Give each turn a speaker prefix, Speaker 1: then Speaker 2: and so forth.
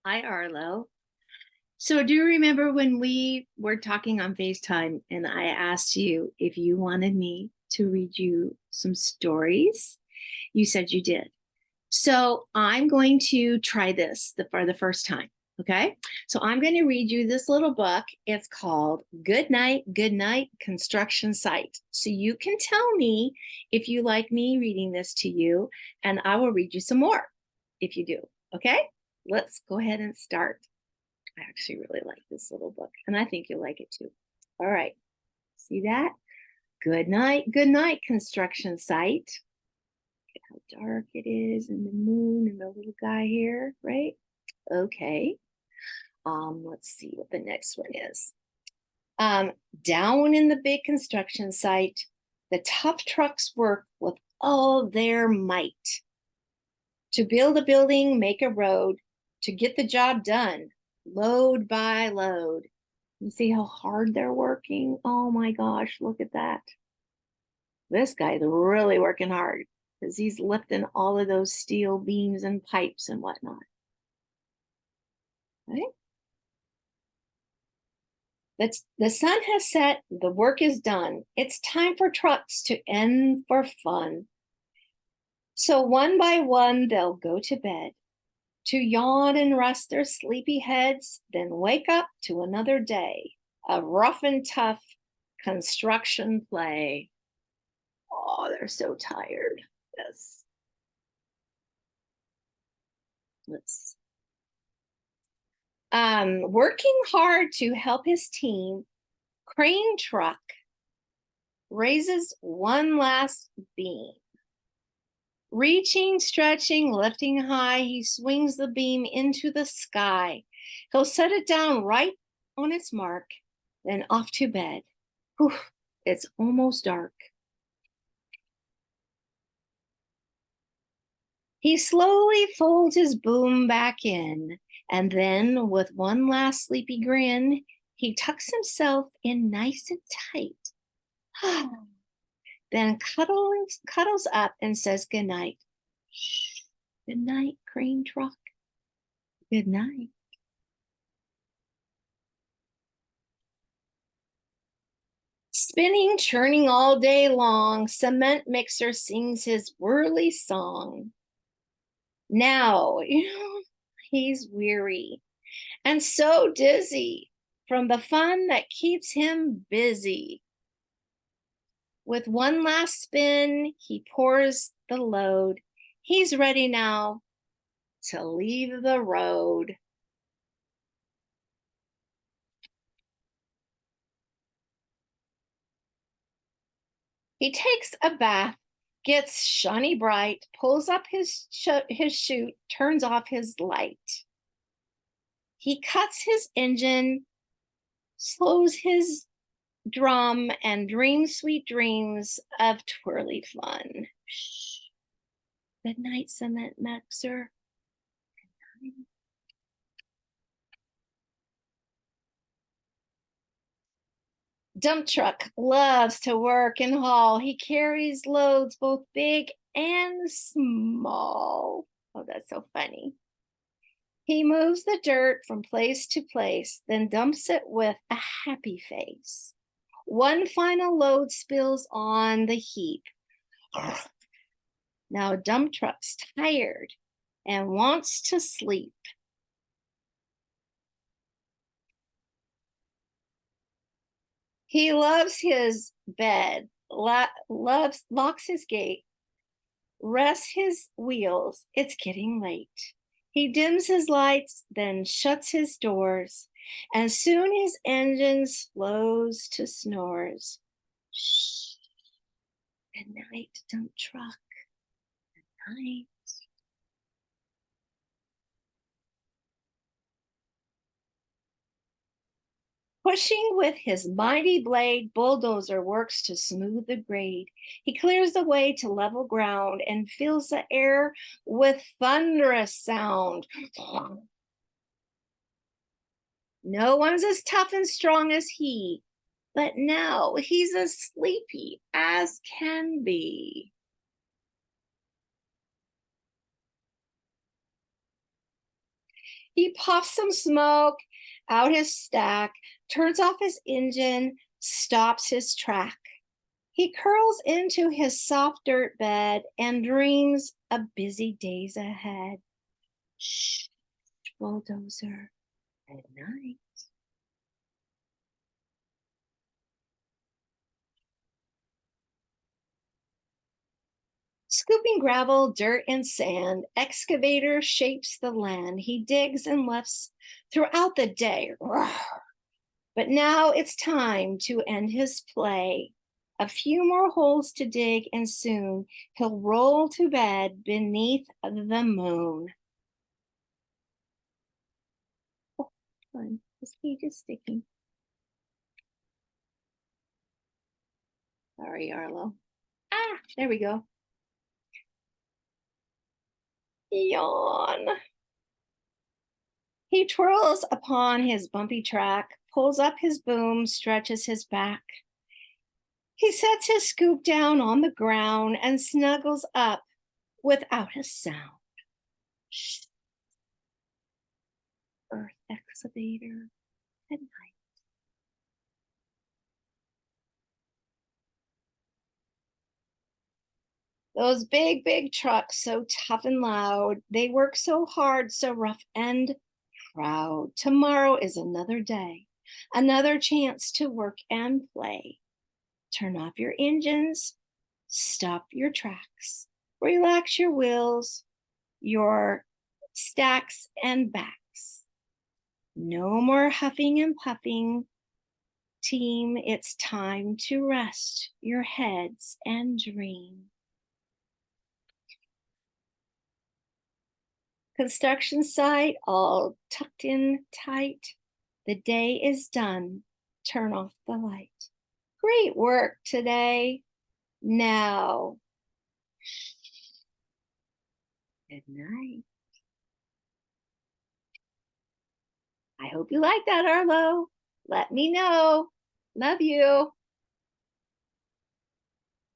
Speaker 1: Hi, Arlo. So, do you remember when we were talking on FaceTime and I asked you if you wanted me to read you some stories? You said you did. So, I'm going to try this for the first time. Okay. So, I'm going to read you this little book. It's called Good Night Construction Site. So, you can tell me if you like me reading this to you, and I will read you some more if you do. Okay. Let's go ahead and start. I actually really like this little book, and I think you'll like it too. All right. See that? Good night, construction site. Look at how dark it is, and the moon, and the little guy here, right? Okay. Let's see what the next one is. Um, Down in the big construction site, the tough trucks work with all their might to build a building, make a road, to get the job done, load by load. You see how hard they're working? Oh my gosh, look at that. This guy's really working hard because he's lifting all of those steel beams and pipes and whatnot. Right? The sun has set, the work is done. It's time for trucks to end for fun. So one by one, they'll go to bed to yawn and rest their sleepy heads, then wake up to another day of rough and tough construction play. Oh, they're so tired. Yes. Let's Working hard to help his team, crane truck raises one last beam. Reaching, stretching, lifting high, he swings the beam into the sky. He'll set it down right on its mark, then off to bed. Whew, it's almost dark. He slowly folds his boom back in, and then, with one last sleepy grin, he tucks himself in nice and tight. Then cuddles up and says goodnight. Shh. Good night, crane truck. Good night. Spinning, churning all day long, cement mixer sings his whirly song. Now, he's weary and so dizzy from the fun that keeps him busy. With one last spin, he pours the load. He's ready now to leave the road. He takes a bath, gets shiny bright, pulls up his chute, turns off his light. He cuts his engine, slows his drum, and dreams sweet dreams of twirly fun. Shh. Good night, cement mixer. Good night. Dump truck loves to work and haul. He carries loads both big and small. Oh, that's so funny. He moves the dirt from place to place, then dumps it with a happy face. One final load spills on the heap. Now dump truck's tired and wants to sleep. He loves his bed, locks his gate, rests his wheels. It's getting late. He dims his lights, then shuts his doors, and soon his engine slows to snores. Shh. Good night, dump truck. Good night. Pushing with his mighty blade, bulldozer works to smooth the grade. He clears the way to level ground and fills the air with thunderous sound. No one's as tough and strong as he, but now he's as sleepy as can be. He puffs some smoke out his stack, turns off his engine, stops his track. He curls into his soft dirt bed and dreams of busy days ahead. Shh, bulldozer, at night. Scooping gravel, dirt, and sand, excavator shapes the land. He digs and lifts throughout the day. But now it's time to end his play. A few more holes to dig, and soon he'll roll to bed beneath the moon. Oh, fun. This page is sticky. Sorry, Arlo. Ah, there we go. Yawn. He twirls upon his bumpy track, pulls up his boom, stretches his back. He sets his scoop down on the ground and snuggles up without a sound. Shh. Earth excavator at night. Those big, big trucks, so tough and loud. They work so hard, so rough and proud. Tomorrow is another day, another chance to work and play. Turn off your engines, stop your tracks, relax your wheels, your stacks and backs. No more huffing and puffing. Team, it's time to rest your heads and dream. Construction site all tucked in tight. The day is done. Turn off the light. Great work today. Now, good night. I hope you like that, Arlo. Let me know. Love you.